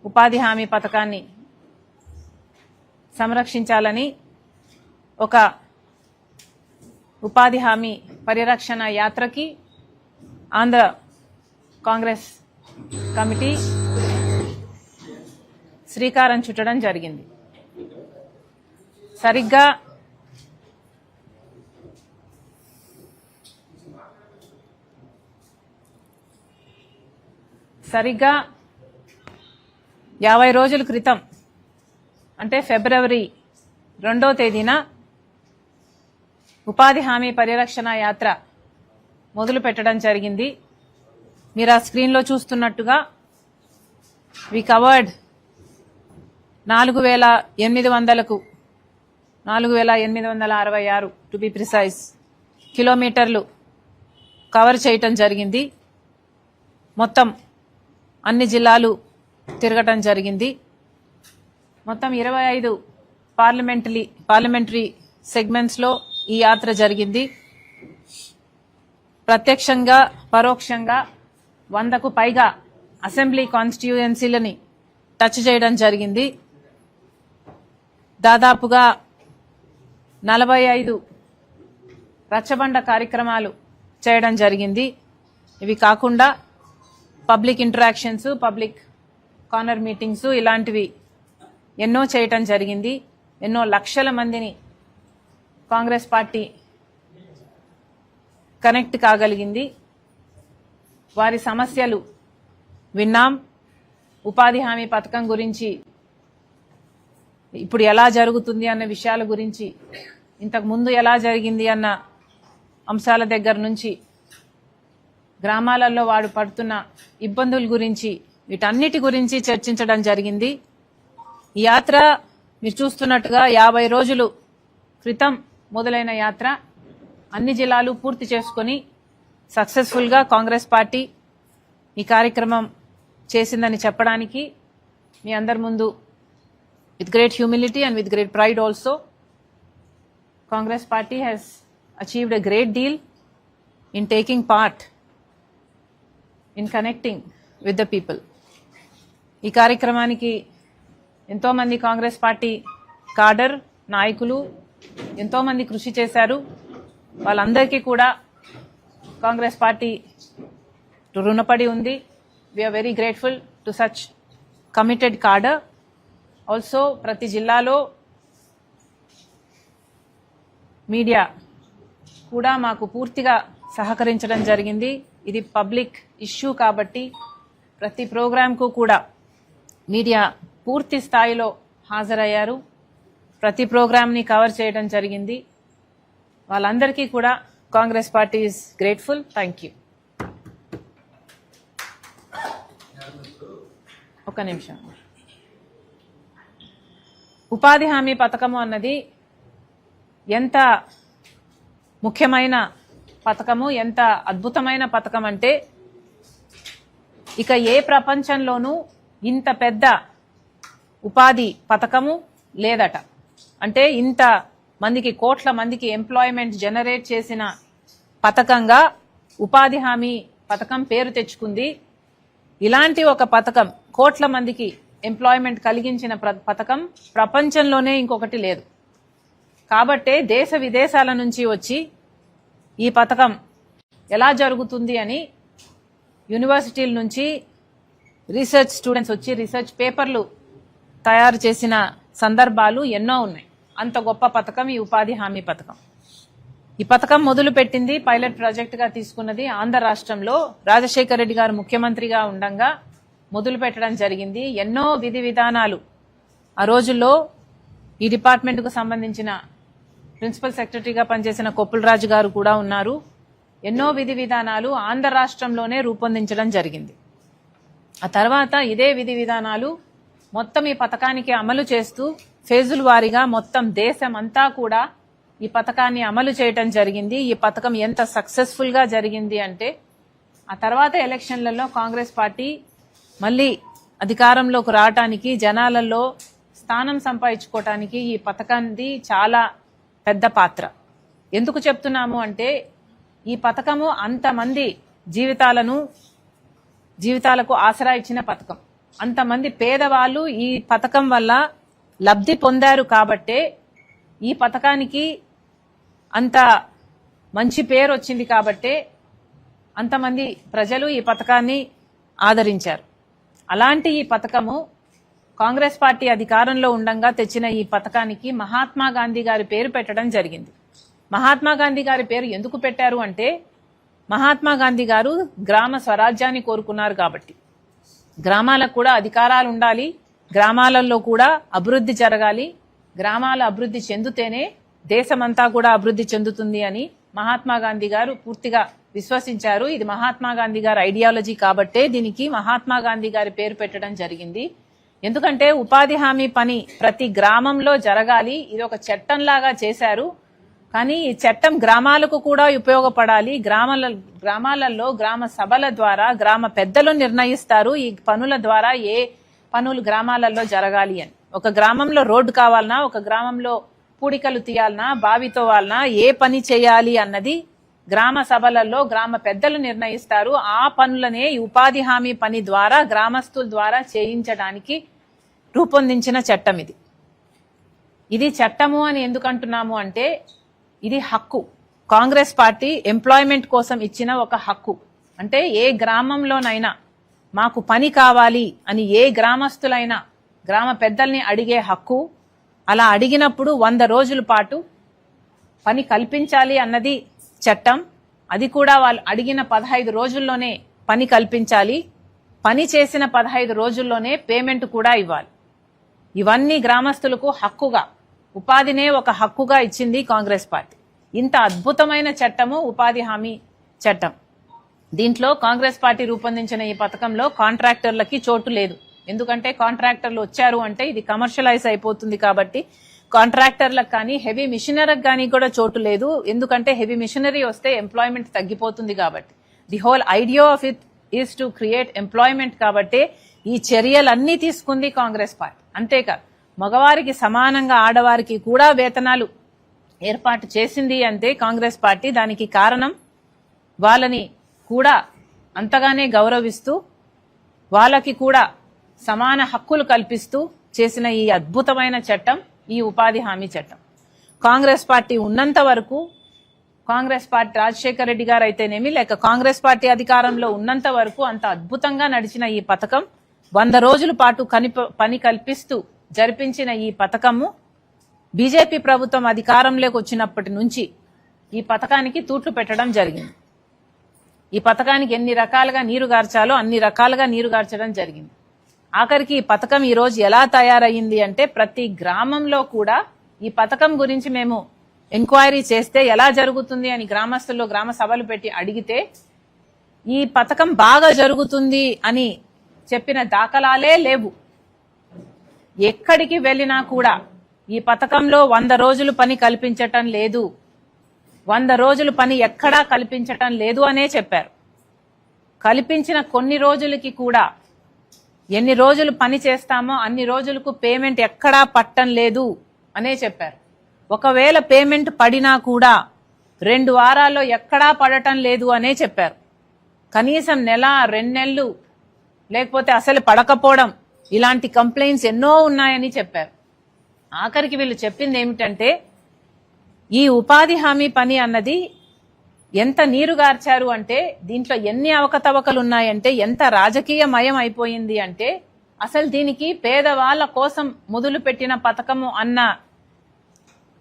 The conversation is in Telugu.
ఉపాధి హామీ పథకాన్ని సంరక్షించాలని ఒక ఉపాధి హామీ పరిరక్షణ యాత్రకి ఆంధ్ర కాంగ్రెస్ కమిటీ శ్రీకారం చుట్టడం జరిగింది. సరిగ్గా సరిగ్గా 50 రోజుల క్రితం అంటే ఫిబ్రవరి 2వ తేదీన ఉపాధి హామీ పరిరక్షణ యాత్ర మొదలు పెట్టడం జరిగింది. మీరు ఆ స్క్రీన్లో చూస్తున్నట్టుగా we covered 4,866 to be precise కిలోమీటర్లు కవర్ చేయటం జరిగింది. మొత్తం అన్ని జిల్లాలు తిరగటం జరిగింది. మొత్తం 25 పార్లమెంటరీ సెగ్మెంట్స్లో ఈ యాత్ర జరిగింది. ప్రత్యక్షంగా పరోక్షంగా 100కు పైగా అసెంబ్లీ కాన్స్టిట్యూయెన్సీలని టచ్ చేయడం జరిగింది. దాదాపుగా 45 రచ్చబండ కార్యక్రమాలు చేయడం జరిగింది. ఇవి కాకుండా public interactions, public corner meetings ఇలాంటివి ఎన్నో చేయటం జరిగింది. ఎన్నో లక్షల మందిని కాంగ్రెస్ పార్టీ కనెక్ట్ కాగలిగింది. వారి సమస్యలు విన్నాం. ఉపాధి హామీ పథకం గురించి ఇప్పుడు ఎలా జరుగుతుంది అన్న విషయాల గురించి, ఇంతకు ముందు ఎలా జరిగింది అన్న అంశాల దగ్గర నుంచి, గ్రామాలలో వాడు పడుతున్న ఇబ్బందుల గురించి, వీటన్నిటి గురించి చర్చించడం జరిగింది. ఈ యాత్ర మీరు చూస్తున్నట్టుగా 50 రోజులు క్రితం మొదలైన యాత్ర అన్ని జిల్లాలు పూర్తి చేసుకుని సక్సెస్ఫుల్గా కాంగ్రెస్ పార్టీ ఈ కార్యక్రమం చేసిందని చెప్పడానికి మీ అందరి ముందు with great humility and with great pride also, Congress party has achieved a great deal in taking part in connecting with the people. ఈ కార్యక్రమానికి ఎంతోమంది కాంగ్రెస్ పార్టీ కాడర్ నాయకులు ఎంతోమంది కృషి చేశారు. వాళ్ళందరికీ కూడా కాంగ్రెస్ పార్టీ రుణపడి ఉంది. We are very grateful to such committed cadre. Also ప్రతి జిల్లాలో మీడియా కూడా మాకు పూర్తిగా సహకరించడం జరిగింది. ఇది పబ్లిక్ ఇష్యూ కాబట్టి ప్రతి ప్రోగ్రాంకు కూడా మీడియా పూర్తి స్థాయిలో హాజరయ్యారు. ప్రతి ప్రోగ్రాంని కవర్ చేయడం జరిగింది. వాళ్ళందరికీ కూడా Congress party is grateful. Thank you. ఒక నిమిషం. ఉపాధి హామీ పథకము అన్నది ఎంత ముఖ్యమైన పథకము, ఎంత అద్భుతమైన పథకం అంటే ఇక ఏ ప్రపంచంలోనూ ఇంత పెద్ద ఉపాధి పథకము లేదట. అంటే ఇంత మందికి, కోట్ల మందికి ఎంప్లాయ్మెంట్ జనరేట్ చేసిన పథకంగా ఉపాధి హామీ పథకం పేరు తెచ్చుకుంది. ఇలాంటి ఒక పథకం, కోట్ల మందికి ఎంప్లాయ్మెంట్ కలిగించిన పథకం ప్రపంచంలోనే ఇంకొకటి లేదు. కాబట్టే దేశ విదేశాల నుంచి వచ్చి ఈ పథకం ఎలా జరుగుతుంది అని యూనివర్సిటీల నుంచి రీసెర్చ్ స్టూడెంట్స్ వచ్చి రీసెర్చ్ పేపర్లు తయారు చేసిన సందర్భాలు ఎన్నో ఉన్నాయి. అంత గొప్ప పథకం ఈ ఉపాధి హామీ పథకం. ఈ పథకం మొదలు పెట్టింది, పైలట్ ప్రాజెక్టుగా తీసుకున్నది ఆంధ్ర రాష్ట్రంలో రాజశేఖర రెడ్డి గారు ముఖ్యమంత్రిగా ఉండంగా మొదలు పెట్టడం జరిగింది. ఎన్నో విధి విధానాలు ఆ రోజుల్లో ఈ డిపార్ట్మెంట్కు సంబంధించిన ప్రిన్సిపల్ సెక్రటరీగా పనిచేసిన కొప్పుల రాజు గారు కూడా ఉన్నారు. ఎన్నో విధి విధానాలు ఆంధ్ర రాష్ట్రంలోనే రూపొందించడం జరిగింది. ఆ తర్వాత ఇదే విధి విధానాలు మొత్తం ఈ పథకానికి అమలు చేస్తూ ఫేజుల వారీగా మొత్తం దేశం అంతా కూడా ఈ పథకాన్ని అమలు చేయటం జరిగింది. ఈ పథకం ఎంత సక్సెస్ఫుల్ గా జరిగింది అంటే ఆ తర్వాత ఎలక్షన్లలో కాంగ్రెస్ పార్టీ మళ్ళీ అధికారంలోకి రావటానికి, జనాలలో స్థానం సంపాదించుకోవటానికి ఈ పథకాన్ని చాలా పెద్ద పాత్ర. ఎందుకు చెప్తున్నాము అంటే ఈ పథకము అంతమంది జీవితాలకు ఆసరా ఇచ్చిన పథకం. అంతమంది పేదవాళ్ళు ఈ పథకం వల్ల లబ్ధి పొందారు కాబట్టే ఈ పథకానికి అంత మంచి పేరు వచ్చింది కాబట్టే అంతమంది ప్రజలు ఈ పథకాన్ని ఆదరించారు. అలాంటి ఈ పథకము కాంగ్రెస్ పార్టీ అధికారంలో ఉండంగా తెచ్చిన ఈ పథకానికి మహాత్మా గాంధీ గారి పేరు పెట్టడం జరిగింది. మహాత్మా గాంధీ గారి పేరు ఎందుకు పెట్టారు అంటే మహాత్మా గాంధీ గారు గ్రామ స్వరాజ్యాన్ని కోరుకున్నారు కాబట్టి. గ్రామాలకు కూడా అధికారాలు ఉండాలి, గ్రామాలలో కూడా అభివృద్ధి జరగాలి, గ్రామాల అభివృద్ధి చెందితేనే దేశమంతా కూడా అభివృద్ధి చెందుతుంది అని మహాత్మా గాంధీ గారు పూర్తిగా విశ్వసించారు. ఇది మహాత్మా గాంధీ గారి ఐడియాలజీ కాబట్టే దీనికి మహాత్మా గాంధీ గారి పేరు పెట్టడం జరిగింది. ఎందుకంటే ఉపాధి హామీ పని ప్రతి గ్రామంలో జరగాలి, ఇది ఒక చట్టంలాగా చేశారు. కానీ ఈ చట్టం గ్రామాలకు కూడా ఉపయోగపడాలి. గ్రామాలలో గ్రామ సభల ద్వారా గ్రామ పెద్దలు నిర్ణయిస్తారు ఈ పనుల ద్వారా ఏ పనులు గ్రామాలలో జరగాలి అని. ఒక గ్రామంలో రోడ్డు కావాలన్నా, ఒక గ్రామంలో పూడికలు తీయాలన్నా, బావి తోవాలన్నా, ఏ పని చేయాలి అన్నది గ్రామ సభలలో గ్రామ పెద్దలు నిర్ణయిస్తారు. ఆ పనులనే ఈ ఉపాధి హామీ పని ద్వారా గ్రామస్తుల ద్వారా చేయించడానికి రూపొందించిన చట్టం ఇది. ఇది చట్టము అని ఎందుకు అంటున్నాము అంటే ఇది హక్కు. కాంగ్రెస్ పార్టీ ఎంప్లాయ్మెంట్ కోసం ఇచ్చిన ఒక హక్కు. అంటే ఏ గ్రామంలోనైనా మాకు పని కావాలి అని ఏ గ్రామస్తులైనా గ్రామ పెద్దల్ని అడిగే హక్కు. అలా అడిగినప్పుడు 100 రోజుల పాటు పని కల్పించాలి అన్నది చట్టం. అది కూడా వాళ్ళు అడిగిన 15 రోజుల్లోనే పని కల్పించాలి. పని చేసిన 15 రోజుల్లోనే పేమెంట్ కూడా ఇవ్వాలి. ఇవన్నీ గ్రామస్తులకు హక్కుగా, ఉపాధినే ఒక హక్కుగా ఇచ్చింది కాంగ్రెస్ పార్టీ. ఇంత అద్భుతమైన చట్టము ఉపాధి హామీ చట్టం. దీంట్లో కాంగ్రెస్ పార్టీ రూపొందించిన ఈ పథకంలో కాంట్రాక్టర్లకి చోటు లేదు. ఎందుకంటే కాంట్రాక్టర్లు వచ్చారు అంటే ఇది కమర్షియలైజ్ అయిపోతుంది కాబట్టి కాంట్రాక్టర్లకు కానీ హెవీ మిషనరీకి కానీ కూడా చోటు లేదు. ఎందుకంటే హెవీ మిషనరీ వస్తే ఎంప్లాయ్మెంట్ తగ్గిపోతుంది కాబట్టి. The whole idea of it is to create employment కాబట్టి ఈ చర్యలన్నీ తీసుకుంది కాంగ్రెస్ పార్టీ. అంతేకాదు మగవారికి సమానంగా ఆడవారికి కూడా వేతనాలు ఏర్పాటు చేసింది అంటే కాంగ్రెస్ పార్టీ. దానికి కారణం వాళ్ళని కూడా అంతగానే గౌరవిస్తూ వాళ్ళకి కూడా సమాన హక్కులు కల్పిస్తూ చేసిన ఈ అద్భుతమైన చట్టం ఈ ఉపాధి హామీ చట్టం. కాంగ్రెస్ పార్టీ ఉన్నంత వరకు, కాంగ్రెస్ పార్టీ రాజశేఖర రెడ్డి గారు అయితేనేమి లేక కాంగ్రెస్ పార్టీ అధికారంలో ఉన్నంత వరకు అంత అద్భుతంగా నడిచిన ఈ పథకం 100 రోజుల పాటు పని కల్పిస్తూ జరిపించిన ఈ పథకము బీజేపీ ప్రభుత్వం అధికారంలోకి వచ్చినప్పటి నుంచి ఈ పథకానికి తూట్లు పెట్టడం జరిగింది. ఈ పథకానికి ఎన్ని రకాలుగా నీరు గార్చాలో అన్ని రకాలుగా నీరు గార్చడం జరిగింది. ఆఖరికి ఈ పథకం ఈ రోజు ఎలా తయారయ్యింది అంటే ప్రతి గ్రామంలో కూడా ఈ పథకం గురించి మేము ఎంక్వైరీ చేస్తే ఎలా జరుగుతుంది అని గ్రామస్తుల్లో గ్రామ సభలు పెట్టి అడిగితే ఈ పథకం బాగా జరుగుతుంది అని చెప్పిన దాఖలాలే లేవు. ఎక్కడికి వెళ్ళినా కూడా ఈ పథకంలో 100 రోజులు పని కల్పించటం లేదు, 100 రోజులు పని ఎక్కడా కల్పించటం లేదు అనే చెప్పారు. కల్పించిన కొన్ని రోజులకి కూడా ఎన్ని రోజులు పని చేస్తామో అన్ని రోజులకు పేమెంట్ ఎక్కడా పట్టం లేదు అనే చెప్పారు. ఒకవేళ పేమెంట్ పడినా కూడా 2 వారాల్లో ఎక్కడా పడటం లేదు అనే చెప్పారు. కనీసం నెల 2 నెలలు లేకపోతే అసలు పడకపోవడం ఇలాంటి కంప్లైంట్స్ ఎన్నో ఉన్నాయని చెప్పారు. ఆఖరికి వీళ్ళు చెప్పింది ఏమిటంటే ఈ ఉపాధి హామీ పని అన్నది ఎంత నీరుగార్చారు అంటే దీంట్లో ఎన్ని అవకతవకలు ఉన్నాయంటే ఎంత రాజకీయమయం అయిపోయింది అంటే అసలు దీనికి పేదవాళ్ల కోసం మొదలు పెట్టిన పథకము అన్న